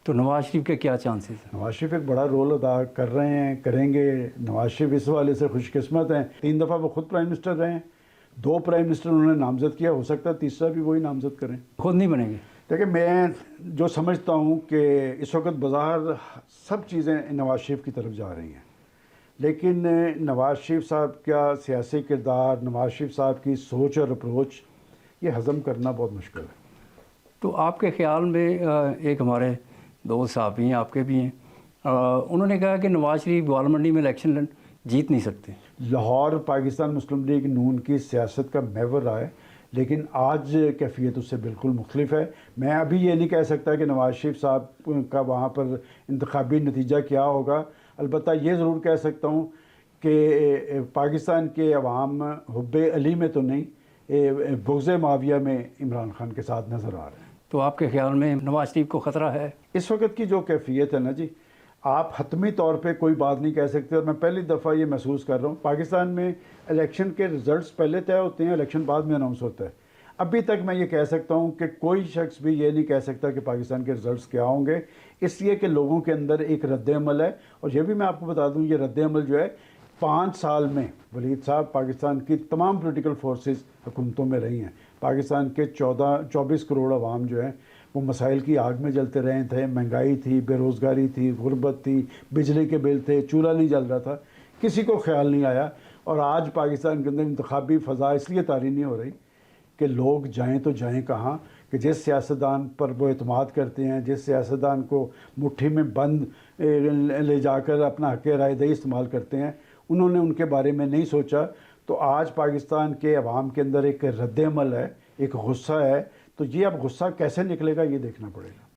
تو نواز شریف کے کیا چانسز ہیں؟ نواز شریف ایک بڑا رول ادا کر رہے ہیں، کریں گے۔ نواز شریف اس حوالے سے خوش قسمت ہیں، 3 دفعہ وہ خود پرائم منسٹر رہے ہیں، 2 پرائم منسٹر انہوں نے نامزد کیا، ہو سکتا ہے تیسرا بھی وہی نامزد کریں۔ خود نہیں بنیں گے؟ دیکھیں، میں جو سمجھتا ہوں کہ اس وقت بظاہر سب چیزیں نواز شریف کی طرف جا رہی ہیں، لیکن نواز شریف صاحب کا سیاسی کردار، نواز شریف صاحب کی سوچ اور اپروچ، یہ ہضم کرنا بہت مشکل ہے۔ تو آپ کے خیال میں ایک ہمارے دوست صحافی ہیں، آپ کے بھی ہیں، انہوں نے کہا کہ نواز شریف گوالمنڈی میں الیکشن جیت نہیں سکتے۔ لاہور پاکستان مسلم لیگ نون کی سیاست کا محور رہا ہے، لیکن آج کیفیت اس سے بالکل مختلف ہے۔ میں ابھی یہ نہیں کہہ سکتا کہ نواز شریف صاحب کا وہاں پر انتخابی نتیجہ کیا ہوگا، البتہ یہ ضرور کہہ سکتا ہوں کہ پاکستان کے عوام حب علی میں تو نہیں، بغض معاویہ میں عمران خان کے ساتھ نظر آ رہے ہیں۔ تو آپ کے خیال میں نواز شریف کو خطرہ ہے؟ اس وقت کی جو کیفیت ہے نا جی، آپ حتمی طور پہ کوئی بات نہیں کہہ سکتے، اور میں پہلی دفعہ یہ محسوس کر رہا ہوں، پاکستان میں الیکشن کے رزلٹس پہلے طے ہوتے ہیں، الیکشن بعد میں اناؤنس ہوتا ہے۔ ابھی تک میں یہ کہہ سکتا ہوں کہ کوئی شخص بھی یہ نہیں کہہ سکتا کہ پاکستان کے رزلٹس کیا ہوں گے، اس لیے کہ لوگوں کے اندر ایک رد عمل ہے۔ اور یہ بھی میں آپ کو بتا دوں، یہ رد عمل جو ہے 5 سال میں ولید صاحب پاکستان کی تمام پولیٹیکل فورسز حکومتوں میں رہی ہیں، پاکستان کے 24 کروڑ عوام جو ہیں وہ مسائل کی آگ میں جلتے رہے تھے، مہنگائی تھی، بے روزگاری تھی، غربت تھی، بجلی کے بل تھے، چولہا نہیں جل رہا تھا، کسی کو خیال نہیں آیا۔ اور آج پاکستان کے اندر انتخابی فضا اس لیے طاری نہیں ہو رہی کہ لوگ جائیں تو جائیں کہاں، کہ جس سیاستدان پر وہ اعتماد کرتے ہیں، جس سیاستدان کو مٹھی میں بند لے جا کر اپنا حق رائے دہی استعمال کرتے ہیں، انہوں نے ان کے بارے میں نہیں سوچا۔ تو آج پاکستان کے عوام کے اندر ایک رد عمل ہے، ایک غصہ ہے، تو یہ اب غصہ کیسے نکلے گا یہ دیکھنا پڑے گا۔